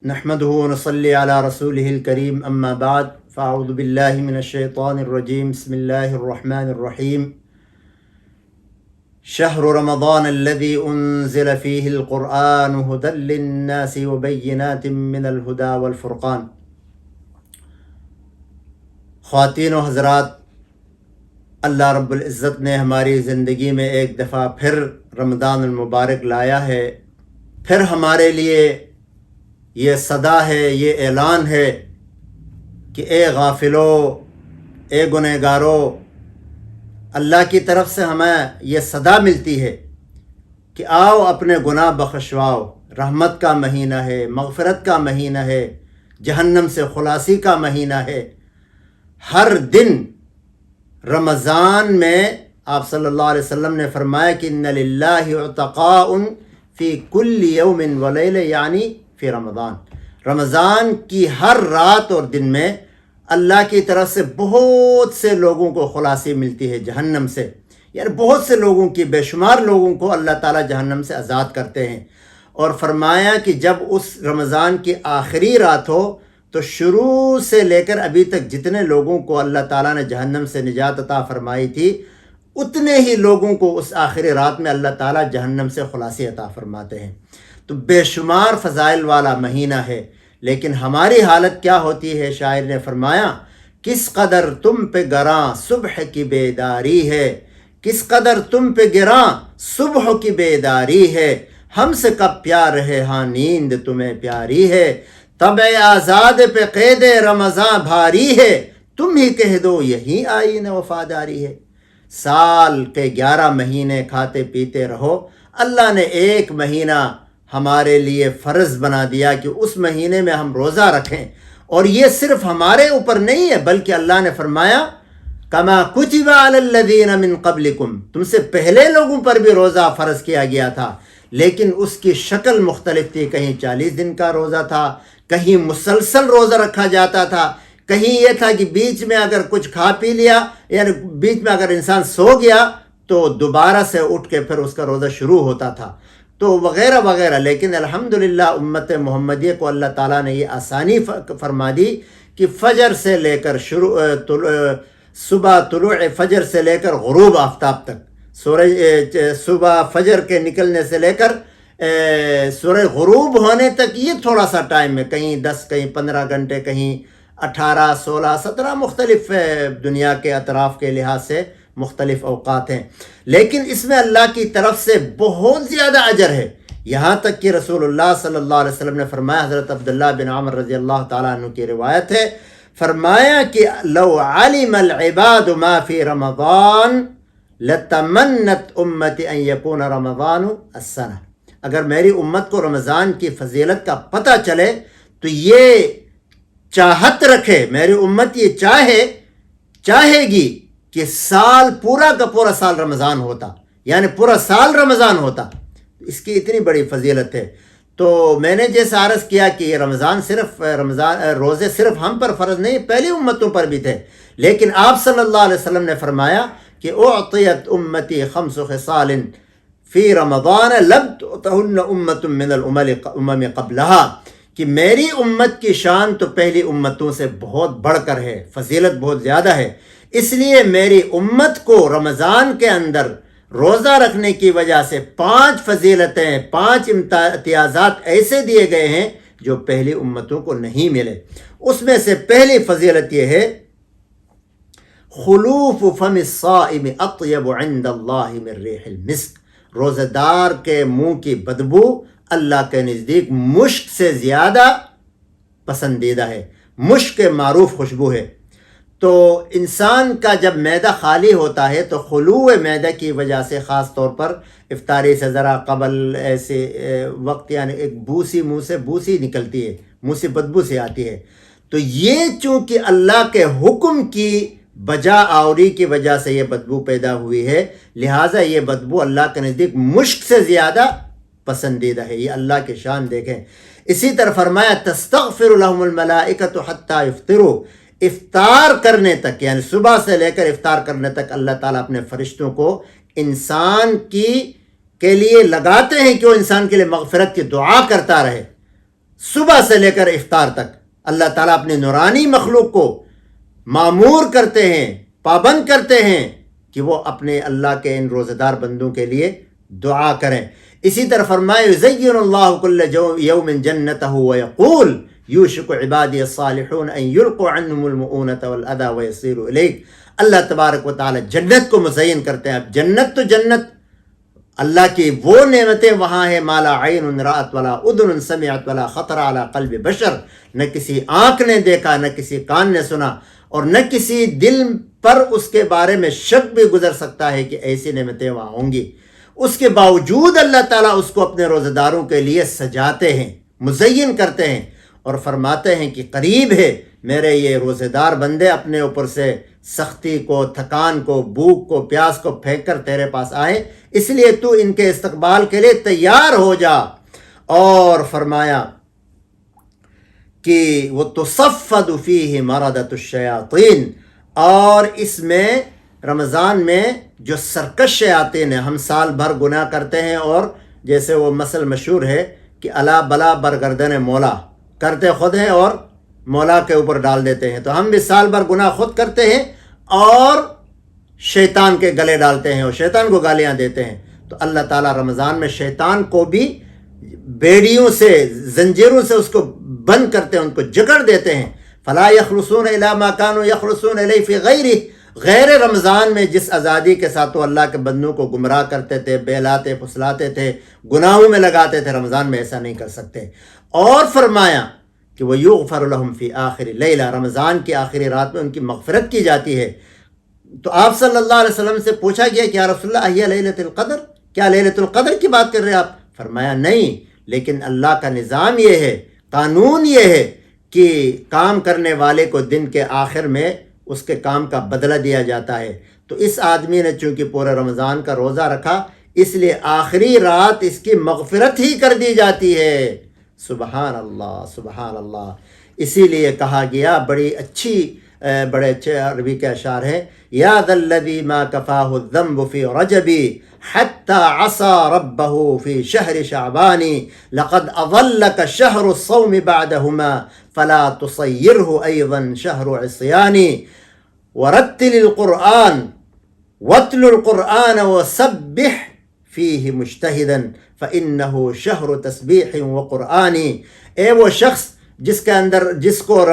نحمده ونصلي على رسوله الكريم اما بعد فاعوذ بالله من الشيطان الرجيم بسم الله الرحمن الرحيم شهر رمضان الذي انزل فيه القرآن هدى للناس وبينات من الهدى والفرقان۔ خواتین و حضرات، اللہ رب العزت نے ہماری زندگی میں ایک دفعہ پھر رمضان المبارک لایا ہے۔ پھر ہمارے لیے یہ صدا ہے، یہ اعلان ہے کہ اے غافلو، اے گنہگارو، اللہ کی طرف سے ہمیں یہ صدا ملتی ہے کہ آؤ اپنے گناہ بخشواؤ۔ رحمت کا مہینہ ہے، مغفرت کا مہینہ ہے، جہنم سے خلاصی کا مہینہ ہے۔ ہر دن رمضان میں آپ صلی اللہ علیہ وسلم نے فرمایا کہ ان للہ عتقاء فی کل یوم ولیل، یعنی فی رمضان، رمضان کی ہر رات اور دن میں اللہ کی طرف سے بہت سے لوگوں کو خلاصی ملتی ہے جہنم سے، یعنی بہت سے لوگوں کی، بے شمار لوگوں کو اللہ تعالیٰ جہنم سے آزاد کرتے ہیں۔ اور فرمایا کہ جب اس رمضان کی آخری رات ہو تو شروع سے لے کر ابھی تک جتنے لوگوں کو اللہ تعالیٰ نے جہنم سے نجات عطا فرمائی تھی، اتنے ہی لوگوں کو اس آخری رات میں اللہ تعالیٰ جہنم سے خلاصی عطا فرماتے ہیں۔ تو بے شمار فضائل والا مہینہ ہے، لیکن ہماری حالت کیا ہوتی ہے؟ شاعر نے فرمایا، کس قدر تم پہ گراں صبح کی بیداری ہے، کس قدر تم پہ گراں صبح کی بیداری ہے، ہم سے کب پیار ہے ہاں نیند تمہیں پیاری ہے، طبع آزاد پہ قید رمضان بھاری ہے، تم ہی کہہ دو یہی آئین وفاداری ہے۔ سال کے 11 مہینے کھاتے پیتے رہو، اللہ نے ایک مہینہ ہمارے لیے فرض بنا دیا کہ اس مہینے میں ہم روزہ رکھیں۔ اور یہ صرف ہمارے اوپر نہیں ہے، بلکہ اللہ نے فرمایا کما کتب علی الذین من قبلکم، تم سے پہلے لوگوں پر بھی روزہ فرض کیا گیا تھا، لیکن اس کی شکل مختلف تھی۔ کہیں 40 دن کا روزہ تھا، کہیں مسلسل روزہ رکھا جاتا تھا، کہیں یہ تھا کہ بیچ میں اگر کچھ کھا پی لیا، یعنی بیچ میں اگر انسان سو گیا تو دوبارہ سے اٹھ کے پھر اس کا روزہ شروع ہوتا تھا، تو وغیرہ وغیرہ۔ لیکن الحمدللہ امت محمدیہ کو اللہ تعالیٰ نے یہ آسانی فرما دی کہ فجر سے لے کر صبح طلوع فجر سے لے کر غروب آفتاب تک، سورج صبح فجر کے نکلنے سے لے کر سورج غروب ہونے تک، یہ تھوڑا سا ٹائم ہے، کہیں 10 کہیں 15 گھنٹے، کہیں 18 16 17 مختلف دنیا کے اطراف کے لحاظ سے مختلف اوقات ہیں، لیکن اس میں اللہ کی طرف سے بہت زیادہ اجر ہے۔ یہاں تک کہ رسول اللہ صلی اللہ علیہ وسلم نے فرمایا، حضرت عبداللہ بن عمر رضی اللہ تعالیٰ عنہ کی روایت ہے، فرمایا کہ لو علم العباد ما فی رمضان لتمنت امتی ان یکون رمضان السنہ، اگر میری امت کو رمضان کی فضیلت کا پتہ چلے تو یہ چاہت رکھے، میری امت یہ چاہے گی کہ سال پورا کا پورا سال رمضان ہوتا، یعنی پورا سال رمضان ہوتا۔ اس کی اتنی بڑی فضیلت ہے۔ تو میں نے جیسا عرض کیا کہ یہ رمضان روزے صرف ہم پر فرض نہیں، پہلی امتوں پر بھی تھے، لیکن آپ صلی اللہ علیہ وسلم نے فرمایا کہ اعطیت امتی 5 خصال فی رمضان لم تؤتہن امت من الامم قبلہا، کہ میری امت کی شان تو پہلی امتوں سے بہت بڑھ کر ہے، فضیلت بہت زیادہ ہے، اس لیے میری امت کو رمضان کے اندر روزہ رکھنے کی وجہ سے 5 فضیلتیں، 5 امتیازات ایسے دیے گئے ہیں جو پہلی امتوں کو نہیں ملے۔ اس میں سے پہلی فضیلت یہ ہے، خلوف فم الصائم اطیب عند اللہ من ریح المسک، روزہ دار کے منہ کی بدبو اللہ کے نزدیک مشک سے زیادہ پسندیدہ ہے، مشک معروف خوشبو ہے۔ تو انسان کا جب معدہ خالی ہوتا ہے تو خلوع معدہ کی وجہ سے، خاص طور پر افطاری سے ذرا قبل ایسے وقت، یعنی ایک بوسی منہ سے بوسی نکلتی ہے، منہ سے بدبو سے آتی ہے، تو یہ چونکہ اللہ کے حکم کی بجا آوری کی وجہ سے یہ بدبو پیدا ہوئی ہے، لہٰذا یہ بدبو اللہ کے نزدیک مشک سے زیادہ پسندیدہ ہے۔ یہ اللہ کی شان دیکھیں۔ اسی طرح فرمایا تستغفر لهم الملائکۃ حتی یفطروا، افطار کرنے تک، یعنی صبح سے لے کر افطار کرنے تک اللہ تعالیٰ اپنے فرشتوں کو انسان کے لیے لگاتے ہیں کہ وہ انسان کے لیے مغفرت کی دعا کرتا رہے۔ صبح سے لے کر افطار تک اللہ تعالیٰ اپنی نورانی مخلوق کو معمور کرتے ہیں، پابند کرتے ہیں کہ وہ اپنے اللہ کے ان روزہ دار بندوں کے لیے دعا کریں۔ اسی طرح فرمائے یزین اللہ کل یوم جنتہ ویقول یوشک عبادی الصالحون ان یلقوا عنہم المؤونۃ والاذی ویصیروا الیک۔ اللہ تبارک و تعالی جنت کو مزین کرتے ہیں۔ اب جنت تو جنت، اللہ کی وہ نعمتیں وہاں ہیں ما لا عین رأت ولا اذن سمعت ولا خطر علی قلب بشر، نہ کسی آنکھ نے دیکھا، نہ کسی کان نے سنا، اور نہ کسی دل پر اس کے بارے میں شک بھی گزر سکتا ہے کہ ایسی نعمتیں وہاں ہوں گی۔ اس کے باوجود اللہ تعالیٰ اس کو اپنے روزہ داروں کے لیے سجاتے ہیں، مزین کرتے ہیں، اور فرماتے ہیں کہ قریب ہے میرے یہ روزہ دار بندے اپنے اوپر سے سختی کو، تھکان کو، بھوک کو، پیاس کو پھینک کر تیرے پاس آئے، اس لیے تو ان کے استقبال کے لیے تیار ہو جا۔ اور فرمایا کہ وَتُصَفَّدُ فِيهِ مَرَدَةُ الشَّيَاطِينِ، اور اس میں رمضان میں جو سرکش شیاطین ہیں، ہم سال بھر گناہ کرتے ہیں، اور جیسے وہ مثل مشہور ہے کہ الا بلا برگردن مولا، کرتے خود ہیں اور مولا کے اوپر ڈال دیتے ہیں، تو ہم بھی سال بھر گناہ خود کرتے ہیں اور شیطان کے گلے ڈالتے ہیں اور شیطان کو گالیاں دیتے ہیں۔ تو اللہ تعالیٰ رمضان میں شیطان کو بھی بیڑیوں سے، زنجیروں سے اس کو بند کرتے ہیں، ان کو جکڑ دیتے ہیں۔ فلا یخلصون الی ما کانوا یخلصون الیہ فی غیرہ، غیر رمضان میں جس آزادی کے ساتھ وہ اللہ کے بندوں کو گمراہ کرتے تھے، بہلاتے پھسلاتے تھے، گناہوں میں لگاتے تھے، رمضان میں ایسا نہیں کر سکتے۔ اور فرمایا کہ وہ یغفر لہم فی آخر لیلہ، رمضان کی آخری رات میں ان کی مغفرت کی جاتی ہے۔ تو آپ صلی اللہ علیہ وسلم سے پوچھا گیا کہ یا رسول اللہ اہی لیلۃ القدر، کیا لیلۃ القدر کی بات کر رہے آپ؟ فرمایا نہیں، لیکن اللہ کا نظام یہ ہے، قانون یہ ہے کہ کام کرنے والے کو دن کے آخر میں اس کے کام کا بدلہ دیا جاتا ہے۔ تو اس آدمی نے چونکہ پورے رمضان کا روزہ رکھا، اس لیے آخری رات اس کی مغفرت ہی کر دی جاتی ہے۔ سبحان اللہ، سبحان اللہ۔ اسی لیے کہا گیا، بڑے اچھے عربی کے اشعار ہیں، یا ذا الذی ما کفاہ الذنب فی رجبی حتی عصا ربہ فی شہر شعبانی لقد اضلک شہر الصوم بعدہما فلا تصیرہ ایضا شہر عصیانی ورتل القرآن واتل القرآن وسبح فیہ مجتہدا فإنہ شہر تسبیح وقرآنی۔ اے وہ شخص جس کو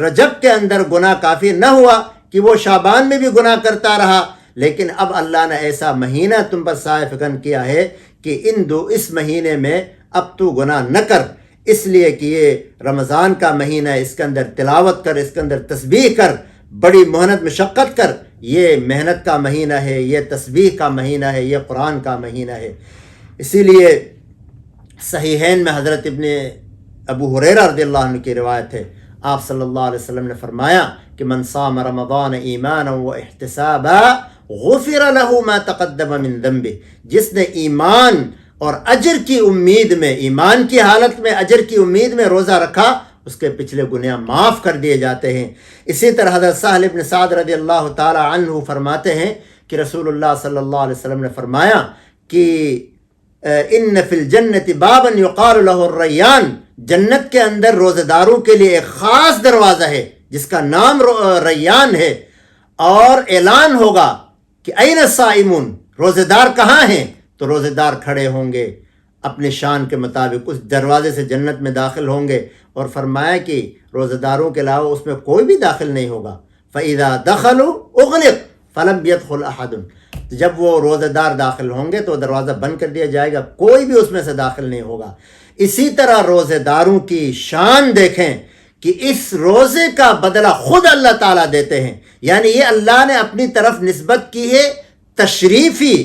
رجب کے اندر گناہ کافی نہ ہوا کہ وہ شعبان میں بھی گناہ کرتا رہا، لیکن اب اللہ نے ایسا مہینہ تم پر سایہ فکن کیا ہے کہ اس مہینے میں اب تو گناہ نہ کر، اس لیے کہ یہ رمضان کا مہینہ ہے، اس کے اندر تلاوت کر، اس کے اندر تسبیح کر، بڑی محنت مشقت کر، یہ محنت کا مہینہ ہے، یہ تسبیح کا مہینہ ہے، یہ قرآن کا مہینہ ہے۔ اسی لیے صحیحین میں حضرت ابو ہریرہ رضی اللہ عنہ کی روایت ہے، آپ صلی اللہ علیہ وسلم نے فرمایا کہ من صام رمضان ایمانا و احتسابا غفر له ما تقدم من ذنبه، جس نے ایمان اور اجر کی امید میں، ایمان کی حالت میں، اجر کی امید میں روزہ رکھا، اس کے پچھلے گناہ معاف کر دیے جاتے ہیں۔ اسی طرح حضرت سہل بن سعد رضی اللہ تعالی عنہ فرماتے ہیں کہ رسول اللہ صلی اللہ علیہ وسلم نے فرمایا کہ ان فی الجنت بابا یقال له الریان، جنت کے اندر روزہ داروں کے لیے ایک خاص دروازہ ہے جس کا نام ریان ہے، اور اعلان ہوگا کہ این الصائمون، روزہ دار کہاں ہیں؟ تو روزہ دار کھڑے ہوں گے اپنی شان کے مطابق، اس دروازے سے جنت میں داخل ہوں گے، اور فرمایا کہ روزہ داروں کے علاوہ اس میں کوئی بھی داخل نہیں ہوگا۔ فَإِذَا دَخَلُوا اُغْلِقَ فَلَمْ يَدْخُلْ أَحَدٌ، جب وہ روزہ دار داخل ہوں گے تو دروازہ بند کر دیا جائے گا، کوئی بھی اس میں سے داخل نہیں ہوگا۔ اسی طرح روزہ داروں کی شان دیکھیں کہ اس روزے کا بدلہ خود اللہ تعالیٰ دیتے ہیں، یعنی یہ اللہ نے اپنی طرف نسبت کی ہے، تشریفی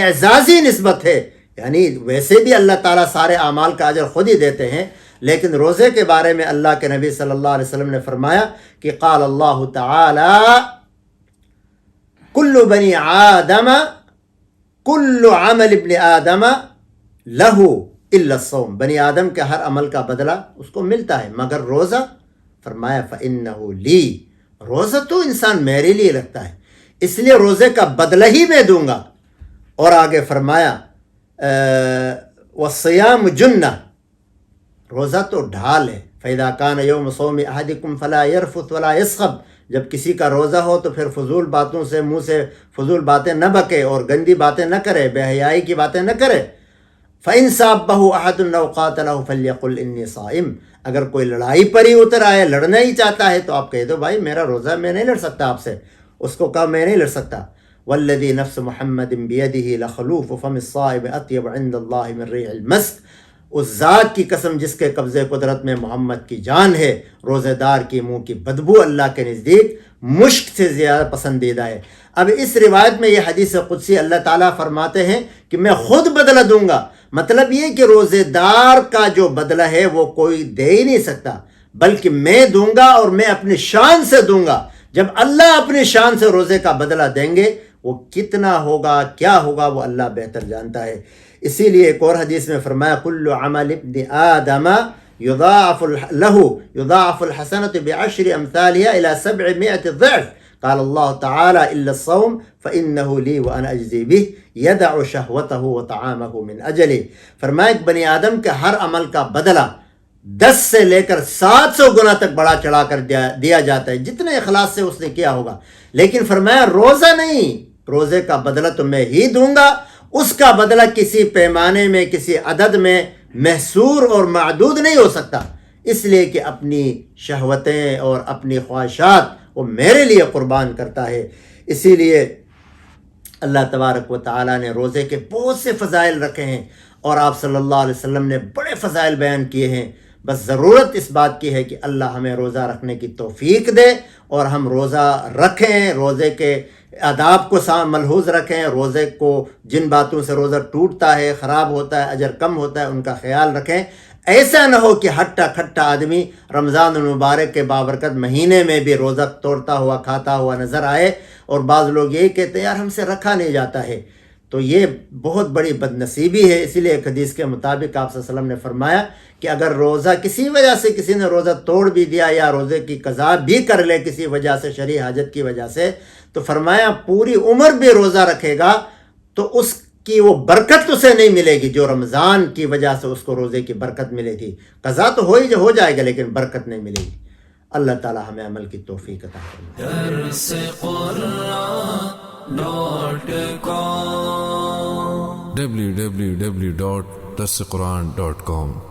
اعزازی نسبت ہے، یعنی ویسے بھی اللہ تعالیٰ سارے اعمال کا اجر خود ہی دیتے ہیں، لیکن روزے کے بارے میں اللہ کے نبی صلی اللہ علیہ وسلم نے فرمایا کہ قال اللہ تعالی کل بنی آدم کل عمل ابن آدم لہ الا الصوم، بنی آدم کے ہر عمل کا بدلہ اس کو ملتا ہے مگر روزہ۔ فرمایا فإنہ لی، روزہ تو انسان میرے لیے رکھتا ہے، اس لیے روزے کا بدلہ ہی میں دوں گا۔ اور آگے فرمایا والصیام جنہ، روزہ تو ڈھال ہے. فَإِذَا كَانَ يَوْمُ صَوْمِ أَحَدِكُمْ فَلَا يَرْفُثْ وَلَا يَصْخَبْ، جب کسی کا روزہ ہو تو پھر فضول باتوں سے منہ سے فضول باتیں نہ بکے اور گندی باتیں نہ کرے، بے حیائی کی باتیں نہ کرے. فَإِن سَابَّهُ أَحَدٌ أَوْ قَاتَلَهُ فَلْيَقُلْ إِنِّي صَائِمٌ، اگر کوئی لڑائی پر ہی اتر آئے، لڑنا ہی چاہتا ہے تو آپ کہہ دو بھائی میرا روزہ، میں نہیں لڑ سکتا آپ سے. اس کو کہا میں نہیں لڑ سکتا. وَالَّذِي نَفْسُ مُحَمَّدٍ بِيَدِهِ لَخَلُوفُ فَمِ الصَّائِمِ أَطْيَبُ عِندَ اللَّهِ مِن رِيحِ الْمِسْكِ، اس ذات کی قسم جس کے قبضے قدرت میں محمد کی جان ہے، روزے دار کی منہ کی بدبو اللہ کے نزدیک مشک سے زیادہ پسندیدہ ہے. اب اس روایت میں یہ حدیث قدسی اللہ تعالیٰ فرماتے ہیں کہ میں خود بدلہ دوں گا. مطلب یہ کہ روزے دار کا جو بدلہ ہے وہ کوئی دے ہی نہیں سکتا، بلکہ میں دوں گا اور میں اپنی شان سے دوں گا. جب اللہ اپنی شان سے روزے کا بدلہ دیں گے وہ کتنا ہوگا، کیا ہوگا، وہ اللہ بہتر جانتا ہے. اسی لیے ایک اور حدیث میں فرمایا کل عمل ابن آدم یضاعف له یضاعف الحسنة بعشر امثالها الى 700 ضعف. قال اللہ تعالی الا الصوم فانه لي وانا اجزي به يدع شهوته وطعامه من اجلي. فرمایا کہ بنی آدم کے ہر عمل کا بدلہ 10 سے لے کر 700 گنا تک بڑا چڑھا کر دیا جاتا ہے، جتنے اخلاص سے اس نے کیا ہوگا. لیکن فرمایا روزہ نہیں، روزے کا بدلہ تو میں ہی دوں گا، اس کا بدلہ کسی پیمانے میں، کسی عدد میں محصور اور معدود نہیں ہو سکتا، اس لیے کہ اپنی شہوتیں اور اپنی خواہشات وہ میرے لیے قربان کرتا ہے. اسی لیے اللہ تبارک و تعالیٰ نے روزے کے بہت سے فضائل رکھے ہیں اور آپ صلی اللہ علیہ وسلم نے بڑے فضائل بیان کیے ہیں. بس ضرورت اس بات کی ہے کہ اللہ ہمیں روزہ رکھنے کی توفیق دے اور ہم روزہ رکھیں، روزے کے آداب کو ملحوظ رکھیں، روزے کو جن باتوں سے روزہ ٹوٹتا ہے، خراب ہوتا ہے، اجر کم ہوتا ہے، ان کا خیال رکھیں. ایسا نہ ہو کہ ہٹا کھٹا آدمی رمضان المبارک کے بابرکت مہینے میں بھی روزہ توڑتا ہوا کھاتا ہوا نظر آئے، اور بعض لوگ یہ کہتے ہیں یار ہم سے رکھا نہیں جاتا ہے. تو یہ بہت بڑی بد نصیبی ہے. اسی لیے ایک حدیث کے مطابق آپ صلی اللہ علیہ وسلم نے فرمایا کہ اگر روزہ کسی وجہ سے کسی نے روزہ توڑ بھی دیا یا روزے کی قضا بھی کر لے کسی وجہ سے، شرعی حاجت کی وجہ سے، تو فرمایا پوری عمر بھی روزہ رکھے گا تو اس کی وہ برکت اسے نہیں ملے گی جو رمضان کی وجہ سے اس کو روزے کی برکت ملے تھی. قضا تو ہو جائے گا لیکن برکت نہیں ملے گی. اللہ تعالی ہمیں عمل کی توفیق عطا فرمائے. www.darsequran.com